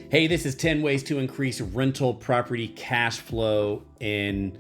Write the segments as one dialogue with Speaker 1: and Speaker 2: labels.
Speaker 1: Hey, this is 10 ways to increase rental property cash flow in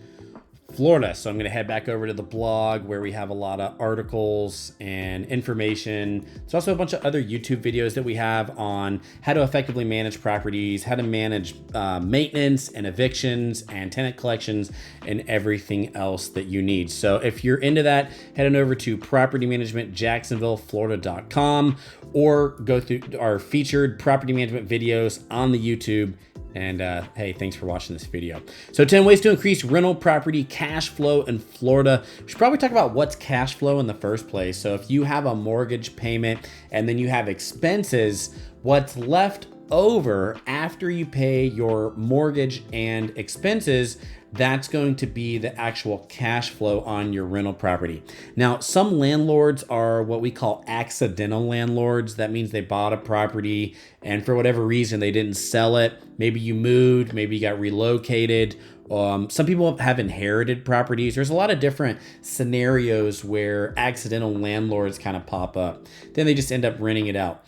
Speaker 1: Florida. So I'm going to head back over to the blog where we have a lot of articles and information. There's also a bunch of other YouTube videos that we have on how to effectively manage properties, how to manage maintenance and evictions and tenant collections and everything else that you need. So if you're into that, head on over to propertymanagementjacksonvilleflorida.com or go through our featured property management videos on the YouTube. And hey, thanks for watching this video. So 10 ways to increase rental property cash flow in Florida. We should probably talk about what's cash flow in the first place. So if you have a mortgage payment and then you have expenses, what's left over after you pay your mortgage and expenses, that's going to be the actual cash flow on your rental property. Now, some landlords are what we call accidental landlords. That means they bought a property and for whatever reason, they didn't sell it. Maybe you moved, maybe you got relocated. Some people have inherited properties. There's a lot of different scenarios where accidental landlords kind of pop up. Then they just end up renting it out.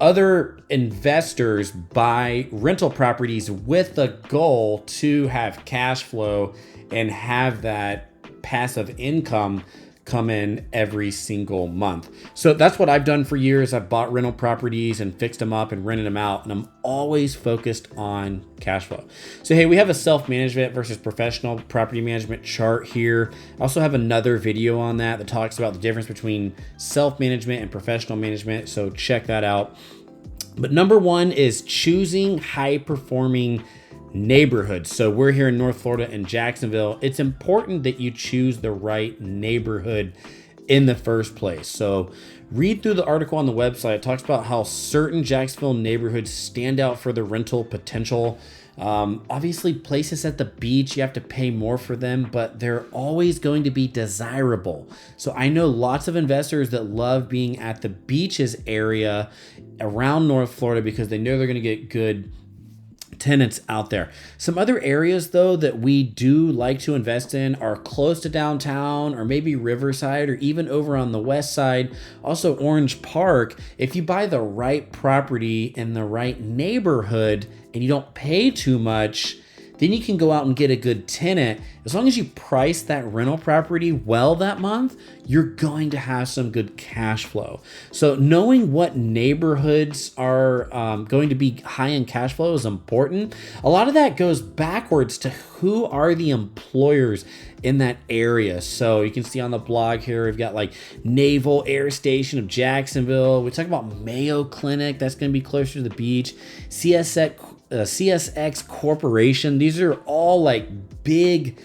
Speaker 1: Other investors buy rental properties with the goal to have cash flow and have that passive income come in every single month. So that's what I've done for years. I've bought rental properties and fixed them up and rented them out, and I'm always focused on cash flow. So hey, we have a self-management versus professional property management chart here. I also have another video on that talks about the difference between self-management and professional management, so check that out. But number one is choosing high-performing neighborhoods. So we're here in North Florida in Jacksonville. It's important that you choose the right neighborhood in the first place. So read through the article on the website. It talks about how certain Jacksonville neighborhoods stand out for the rental potential. Obviously places at the beach, you have to pay more for them, but they're always going to be desirable. So I know lots of investors that love being at the beaches area around North Florida because they know they're going to get good tenants out there. Some other areas though that we do like to invest in are close to downtown or maybe Riverside or even over on the west side, also Orange Park. If you buy the right property in the right neighborhood and you don't pay too much, then you can go out and get a good tenant. As long as you price that rental property well that month, you're going to have some good cash flow. So knowing what neighborhoods are going to be high in cash flow is important. A lot of that goes backwards to who are the employers in that area. So you can see on the blog here, we've got like Naval Air Station of Jacksonville. We talk about Mayo Clinic, that's going to be closer to the beach. CSX Corporation. These are all like big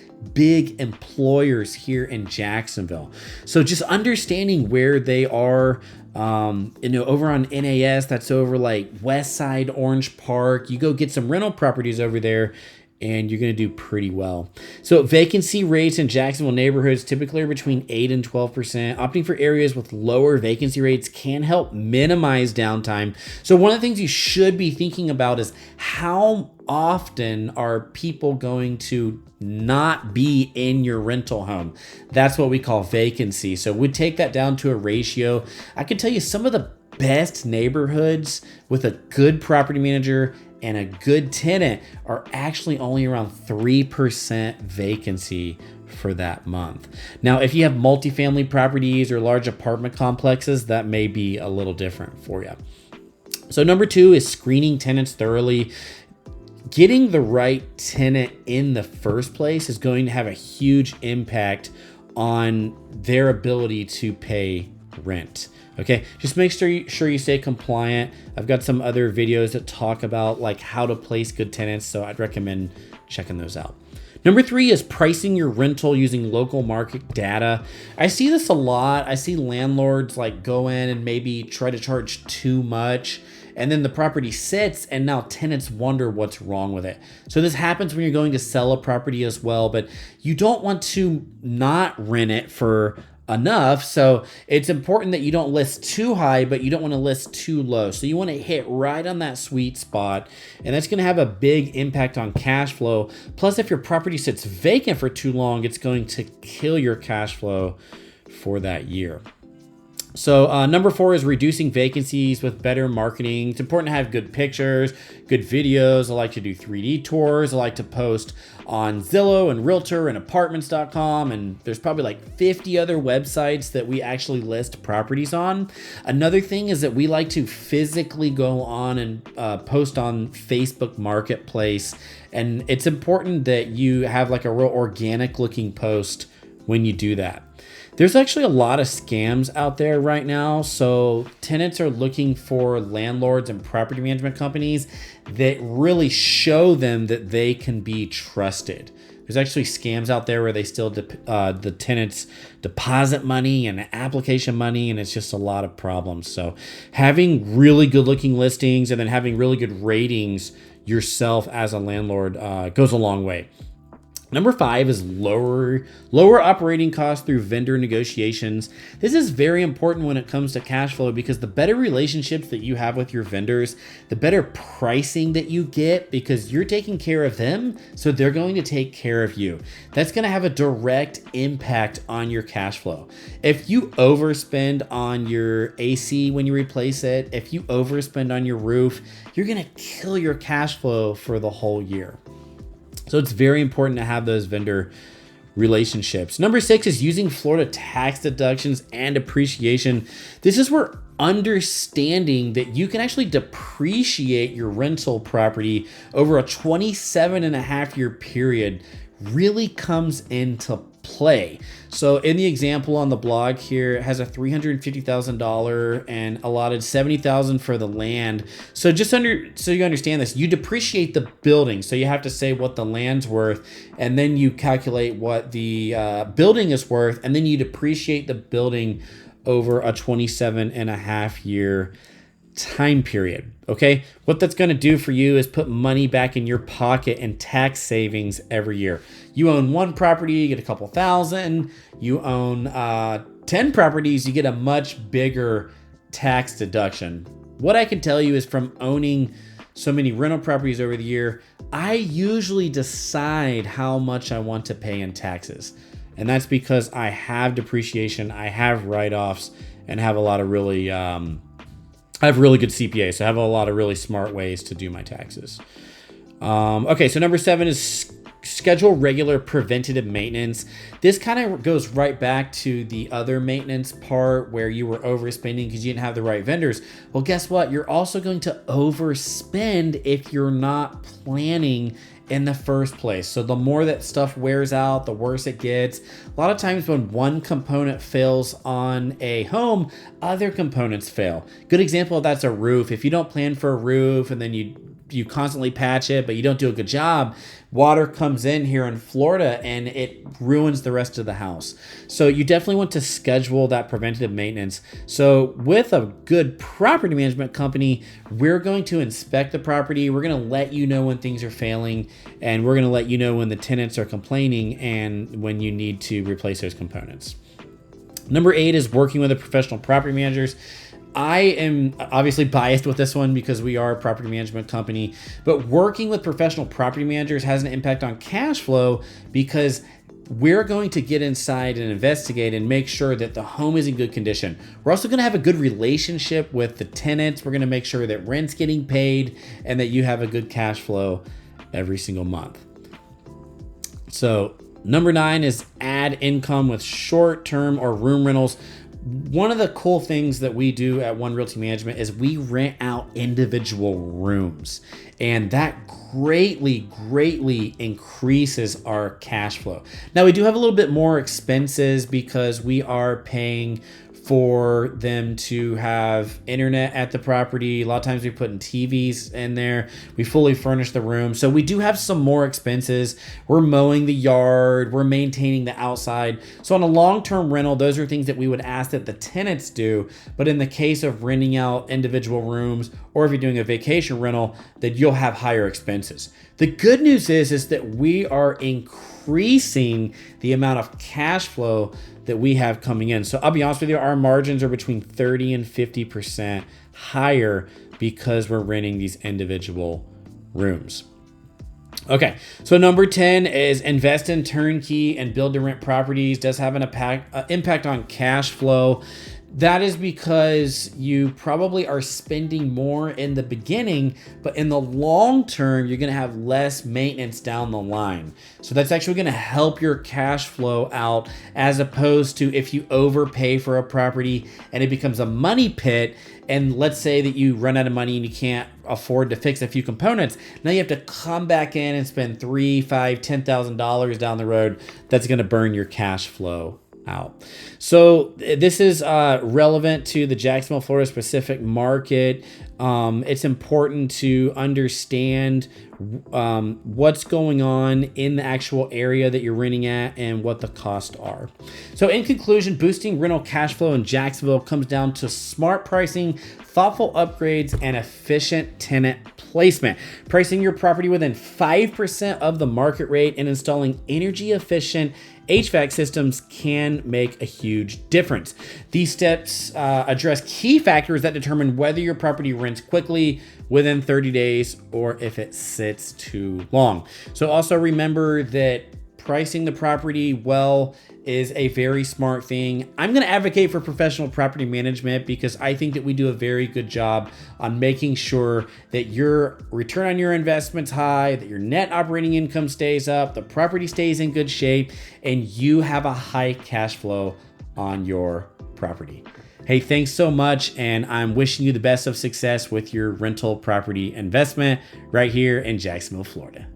Speaker 1: employers here in Jacksonville. So just understanding where they are, over on NAS, that's over like West Side, Orange Park. You go get some rental properties over there and you're going to do pretty well. So vacancy rates in Jacksonville neighborhoods typically are between 8 and 12%. Opting for areas with lower vacancy rates can help minimize downtime. So one of the things you should be thinking about is how often are people going to not be in your rental home? That's what we call vacancy. So we take that down to a ratio. I can tell you some of the best neighborhoods with a good property manager and a good tenant are actually only around 3% vacancy for that month. Now, if you have multifamily properties or large apartment complexes, that may be a little different for you. So number two is screening tenants thoroughly. Getting the right tenant in the first place is going to have a huge impact on their ability to pay rent. Okay, just make sure you stay compliant. I've got some other videos that talk about like how to place good tenants, so I'd recommend checking those out. Number three is pricing your rental using local market data. I see this a lot. I see landlords like go in and maybe try to charge too much, and then the property sits and now tenants wonder what's wrong with it. So this happens when you're going to sell a property as well, but you don't want to not rent it for enough. So it's important that you don't list too high, but you don't want to list too low. So you want to hit right on that sweet spot, and that's going to have a big impact on cash flow. Plus, if your property sits vacant for too long, it's going to kill your cash flow for that year. So number 4 is reducing vacancies with better marketing. It's important to have good pictures, good videos. I like to do 3D tours. I like to post on Zillow and Realtor and apartments.com. And there's probably like 50 other websites that we actually list properties on. Another thing is that we like to physically go on and post on Facebook Marketplace. And it's important that you have like a real organic looking post when you do that. There's actually a lot of scams out there right now. So tenants are looking for landlords and property management companies that really show them that they can be trusted. There's actually scams out there where they steal the tenants' deposit money and application money, and it's just a lot of problems. So having really good looking listings and then having really good ratings yourself as a landlord goes a long way. Number 5 is lower operating costs through vendor negotiations. This is very important when it comes to cash flow because the better relationships that you have with your vendors, the better pricing that you get because you're taking care of them, so they're going to take care of you. That's going to have a direct impact on your cash flow. If you overspend on your AC when you replace it, if you overspend on your roof, you're going to kill your cash flow for the whole year. So it's very important to have those vendor relationships. Number 6 is using Florida tax deductions and depreciation. This is where understanding that you can actually depreciate your rental property over a 27.5-year period really comes into play. So in the example on the blog here, it has a $350,000 and allotted $70,000 for the land. So so you understand this, you depreciate the building. So you have to say what the land's worth, and then you calculate what the building is worth, and then you depreciate the building over a 27.5-year time period. Okay, what that's going to do for you is put money back in your pocket and tax savings every year. You own one property, you get a couple thousand. You own 10 properties, you get a much bigger tax deduction. What I can tell you is from owning so many rental properties over the year, I usually decide how much I want to pay in taxes. And that's because I have depreciation, I have write-offs, and have a lot of really I have really good CPA, so I have a lot of really smart ways to do my taxes. Okay, so number 7 is schedule regular preventative maintenance. This kind of goes right back to the other maintenance part where you were overspending because you didn't have the right vendors. Well, guess what? You're also going to overspend if you're not planning in the first place. So the more that stuff wears out, the worse it gets. A lot of times when one component fails on a home, other components fail. Good example of that's a roof. If you don't plan for a roof and then you constantly patch it, but you don't do a good job, water comes in here in Florida and it ruins the rest of the house. So you definitely want to schedule that preventative maintenance. So with a good property management company, we're going to inspect the property. We're going to let you know when things are failing, and we're going to let you know when the tenants are complaining and when you need to replace those components. Number 8 is working with a professional property managers. I am obviously biased with this one because we are a property management company, but working with professional property managers has an impact on cash flow because we're going to get inside and investigate and make sure that the home is in good condition. We're also going to have a good relationship with the tenants. We're going to make sure that rent's getting paid and that you have a good cash flow every single month. So number 9 is add income with short-term or room rentals. One of the cool things that we do at One Realty Management is we rent out individual rooms, and that greatly increases our cash flow. Now, we do have a little bit more expenses because we are paying for them to have internet at the property. A lot of times we put in TVs in there. We fully furnish the room. So we do have some more expenses. We're mowing the yard. We're maintaining the outside. So on a long-term rental, those are things that we would ask that the tenants do. But in the case of renting out individual rooms, or if you're doing a vacation rental, that you'll have higher expenses. The good news is that we are increasing the amount of cash flow that we have coming in. So I'll be honest with you, our margins are between 30 and 50% higher because we're renting these individual rooms. Okay, so number 10 is invest in turnkey and build to rent properties. Does have an impact on cash flow. That is because you probably are spending more in the beginning, but in the long term, you're going to have less maintenance down the line. So that's actually going to help your cash flow out, as opposed to if you overpay for a property and it becomes a money pit. And let's say that you run out of money and you can't afford to fix a few components. Now you have to come back in and spend $3,000, $5,000, $10,000 down the road. That's going to burn your cash flow out. So this is relevant to the Jacksonville, Florida specific market. It's important to understand what's going on in the actual area that you're renting at and what the costs are. So in conclusion, boosting rental cash flow in Jacksonville comes down to smart pricing, thoughtful upgrades, and efficient tenant placement. Pricing your property within 5% of the market rate and installing energy efficient HVAC systems can make a huge difference. These steps address key factors that determine whether your property rents quickly within 30 days or if it sits too long. So also remember that pricing the property well is a very smart thing. I'm going to advocate for professional property management because I think that we do a very good job on making sure that your return on your investment's high, that your net operating income stays up, the property stays in good shape, and you have a high cash flow on your property. Hey, thanks so much, and I'm wishing you the best of success with your rental property investment right here in Jacksonville, Florida.